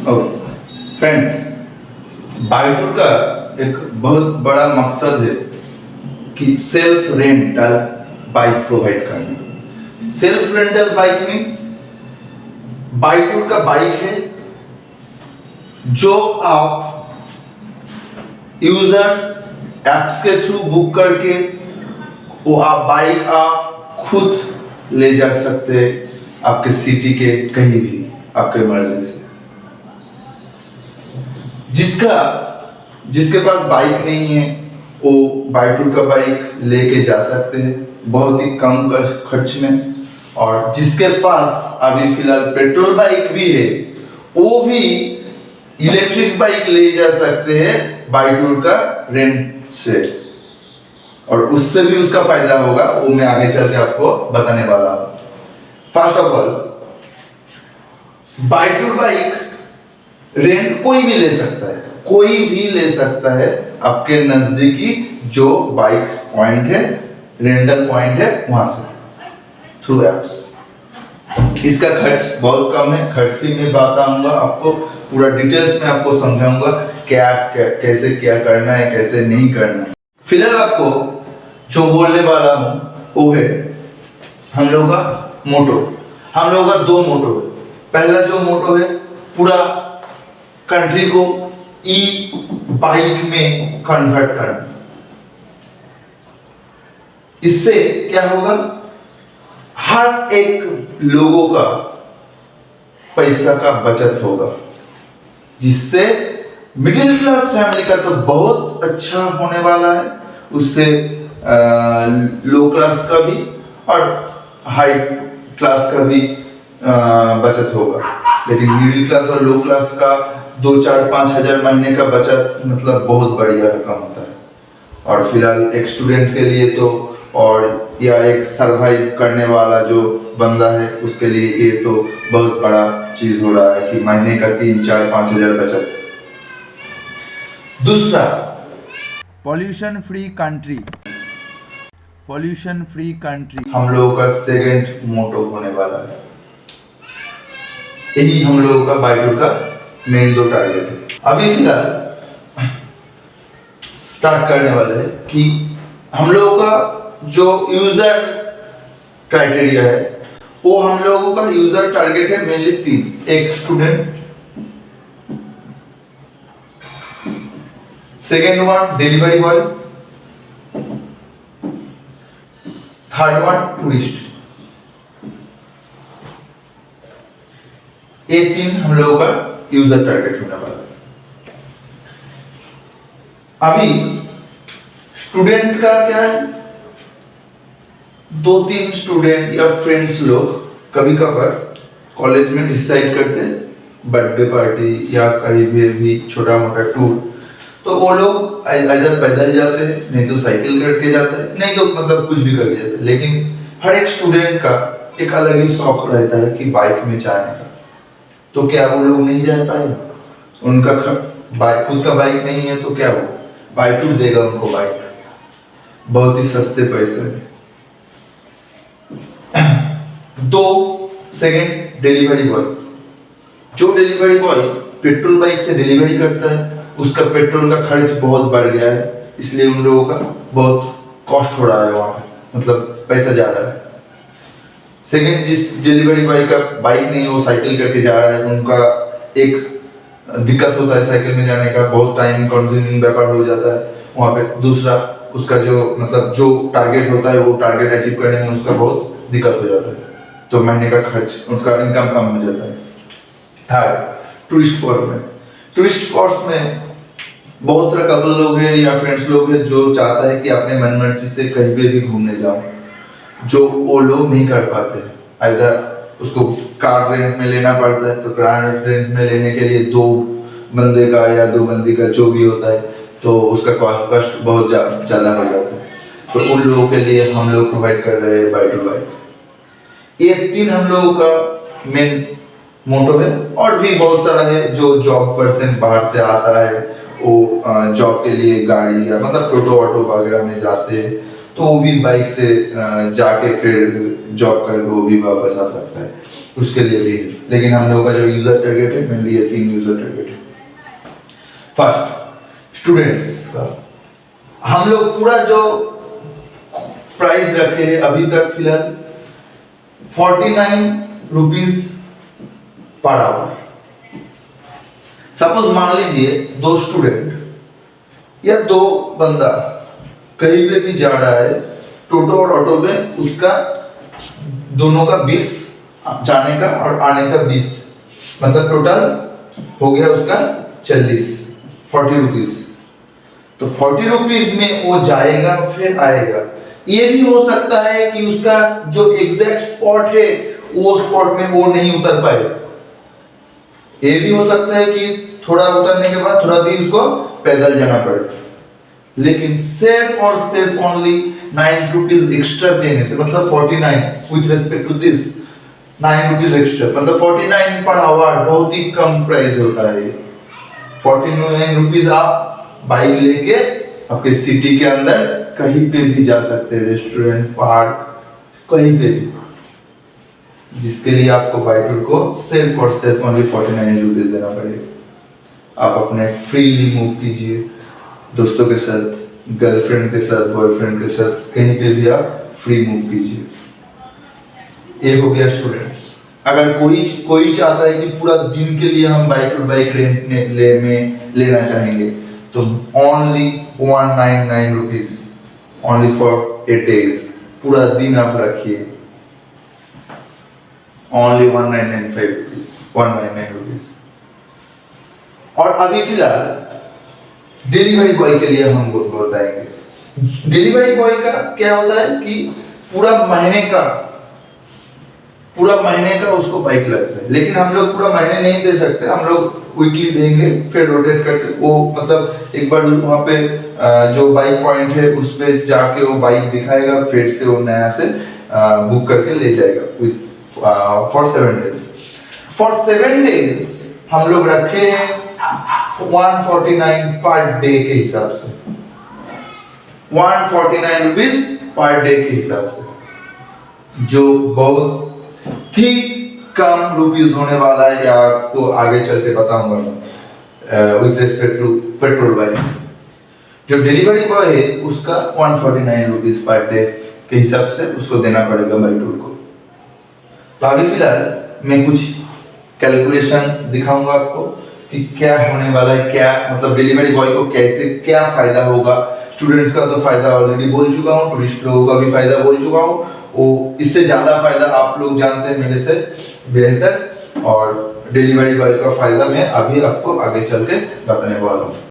Friends, बाइटूर का एक बहुत बड़ा मकसद है कि सेल्फ रेंटल बाइक प्रोवाइड करना। सेल्फ रेंटल बाइक मीन्स बाइटूर का बाइक है जो आप यूजर एप्स के थ्रू बुक करके वो आप खुद ले जा सकते हैं आपके सिटी के कहीं भी आपके मर्जी से। जिसके पास बाइक नहीं है वो बाइटूर का बाइक लेके जा सकते हैं बहुत ही कम खर्च में। और जिसके पास अभी फिलहाल पेट्रोल बाइक भी है वो भी इलेक्ट्रिक बाइक ले जा सकते हैं बाइटूर का रेंट से, और उससे भी उसका फायदा होगा, वो मैं आगे चल के आपको बताने वाला हूं। फर्स्ट ऑफ ऑल, बाइटूर बाइक रेंट कोई भी ले सकता है, कोई भी ले सकता है। आपके नजदीकी जो बाइक पॉइंट है, रेंटल पॉइंट है, वहां से थ्रू एप्स। इसका खर्च बहुत कम है, खर्च भी मैं बताऊंगा आपको, पूरा डिटेल्स में आपको समझाऊंगा कैसे क्या करना है, कैसे नहीं करना है। फिलहाल आपको जो बोलने वाला हूं वो है हम लोगों का मोटो। हम लोगों का दो मोटो है। पहला जो मोटो है, पूरा कंट्री को ई बाइक में कन्वर्ट करना। इससे क्या होगा, हर एक लोगों का पैसा का बचत होगा, जिससे मिडिल क्लास फैमिली का तो बहुत अच्छा होने वाला है, उससे लो क्लास का भी और हाई क्लास का भी बचत होगा। लेकिन मिडिल क्लास और लो क्लास का 2-4-5 हजार महीने का बचत मतलब बहुत बढ़िया रकम होता है। और फिलहाल एक स्टूडेंट के लिए तो, और या एक सरवाइव करने वाला जो बंदा है उसके लिए ये तो बहुत बड़ा चीज हो रहा है कि महीने का 3-4-5 हजार बचत। दूसरा, pollution free country. Pollution free country हम लोगों का सेकंड मोटो होने वाला है। यही हम लोगों का बाइटूर का मेन दो टारगेट है। अभी फिलहाल स्टार्ट करने वाले हैं कि हम लोगों का जो यूजर क्राइटेरिया है वो हम लोगों का यूजर टारगेट है मेनली 3। एक student, second one delivery boy, third one tourist. ये 3 हम लोगों का यूजर टारगेट होने वाला है। अभी स्टूडेंट का क्या है, 2-3 स्टूडेंट या फ्रेंड्स लोग कभी कभार कॉलेज में डिसाइड करते हैं बर्थडे पार्टी या कहीं भी छोटा मोटा टूर, तो वो लोग इधर पैदल जाते हैं, नहीं तो साइकिल करके जाते हैं, नहीं तो मतलब कुछ भी करके जाते हैं। लेकिन हर एक स्टूडेंट का एक अलग ही शौक रहता है कि बाइक में जाने का, तो क्या वो लोग नहीं जा पाएंगे? उनका खुद का बाइक नहीं है तो क्या वो बाइटूर देगा उनको बाइक बहुत ही सस्ते पैसे में। 2 सेकेंड डिलीवरी बॉय। जो डिलीवरी बॉय पेट्रोल बाइक से डिलीवरी करता है उसका पेट्रोल का खर्च बहुत बढ़ गया है, इसलिए उन लोगों का बहुत कॉस्ट हो रहा है वहां पे, मतलब पैसा ज्यादा है। सेकेंड, जिस डिलीवरी बॉय का बाइक नहीं, वो साइकिल करके जा रहा है, उनका एक दिक्कत होता है साइकिल में जाने का, बहुत टाइम कंज्यूमिंग व्यापार हो जाता है वहाँ पे। दूसरा, उसका जो मतलब जो टारगेट होता है वो टारगेट अचीव करने में उसका बहुत दिक्कत हो जाता है, तो महीने का खर्च, उसका इनकम कम हो जाता है। थर्ड, टूरिस्ट फोर्स में। टूरिस्ट फोर्स में बहुत सारे कपल लोग हैं या फ्रेंड्स लोग हैं जो चाहता है कि अपने मन मर्जी से कहीं पे भी घूमने जाओ, जो वो लोग नहीं कर पाते। इधर उसको कार रेंट में लेना पड़ता है, तो कार रेंट में लेने के लिए 2 बंदे का या 2 बंदी का जो भी होता है, तो उसका कॉस्ट बहुत ज़्यादा हो जाता है। तो उन लोगों के लिए हम लोग प्रोवाइड कर रहे हैं बाइटूर बाइक। ये 3 हम लोगों का मेन मोटो है। और भी बहुत सारा है, जो जॉब पर्सन बाहर से आता है वो जॉब के लिए गाड़ी या मतलब टोटो ऑटो वगैरह में जाते हैं, तो वो भी बाइक से जाके फिर जॉब कर वो भी वापस आ सकता है। उसके लिए भी है, लेकिन हम लोग का जो यूजर टारगेट है मेनली ये 3 यूजर टारगेट है। फर्स्ट स्टूडेंट्स का हम लोग पूरा जो प्राइस रखे अभी तक फिलहाल 49 रुपीज पर आवर। सपोज मान लीजिए 2 स्टूडेंट या 2 बंदा कहीं पे भी जा रहा है, टोटो और ऑटो में उसका दोनों का 20 जाने का और आने का 20, मतलब टोटल हो गया उसका 40 रुपीज। तो 40 रुपीज में वो जाएगा फिर आएगा। ये भी हो सकता है कि उसका जो एग्जैक्ट स्पॉट है वो स्पॉट में वो नहीं उतर पाए। ये भी हो सकता है कि थोड़ा उतरने के बाद थोड़ा भी उसको पैदल जाना पड़े। लेकिन सिर्फ और सिर्फ ओनली 9 रुपीज एक्स्ट्रा देने से, मतलब 49 with respect to this 9 rupees extra, मतलब 49 पर आवर बहुत ही कम प्राइस होता है। 49 रुपीज आप बाइक लेके आपके सिटी के अंदर कहीं पे भी जा सकते हैं, रेस्टोरेंट, पार्क, कहीं पे भी, जिसके लिए आपको बाइक टूर को सिर्फ और सिर्फ ओनली 49 रुपीज देना पड़ेगा। आप अपने फ्रीली मूव कीजिए, दोस्तों के साथ, गर्लफ्रेंड के साथ, बॉयफ्रेंड के साथ, कहीं पे भी आप फ्री मूव कीजिए। ये हो गया स्टूडेंट्स। अगर कोई चाहता है कि पूरा दिन के लिए हम बाइक टू बाइक रेंट में लेना चाहेंगे तो only 199 rupees only for 8 days, पूरा दिन आप रखिए, ओनली 199 रुपीज। और अभी फिलहाल डिलीवरी बॉय के लिए हम बताएंगे। डिलीवरी बॉय का क्या होता है कि पूरा महीने का उसको बाइक लगता है, लेकिन हम लोग पूरा महीने नहीं दे सकते, हम लोग वीकली देंगे, फिर रोटेट करके वो, मतलब एक बार वहाँ पे जो बाइक पॉइंट है उस पे जाके वो बाइक दिखाएगा, फिर से वो नया से बुक करके ले जाएगा फॉर 7 days। फॉर 7 days हम लोग रखे हैं 149 पर डे के हिसाब से, 149 रुपीज पर डे के हिसाब से, जो बहुत ही कम रुपीस होने वाला है, या आपको आगे चल के बताऊंगा मैं with respect to petrol bike. जो डिलीवरी बॉय है उसका 149 रुपीज पर डे के हिसाब से उसको देना पड़ेगा बाइक टूर को। तो अभी फिलहाल मैं कुछ कैलकुलेशन दिखाऊंगा आपको कि क्या होने वाला है, क्या मतलब डिलीवरी बॉय को कैसे क्या फायदा होगा। स्टूडेंट्स का तो फायदा ऑलरेडी बोल चुका हूँ, टूरिस्ट लोगों का भी फायदा बोल चुका हूँ, वो इससे ज्यादा फायदा आप लोग जानते हैं मेरे से बेहतर, और डिलीवरी बॉय का फायदा मैं अभी आपको आगे चल के बताने वाला हूँ।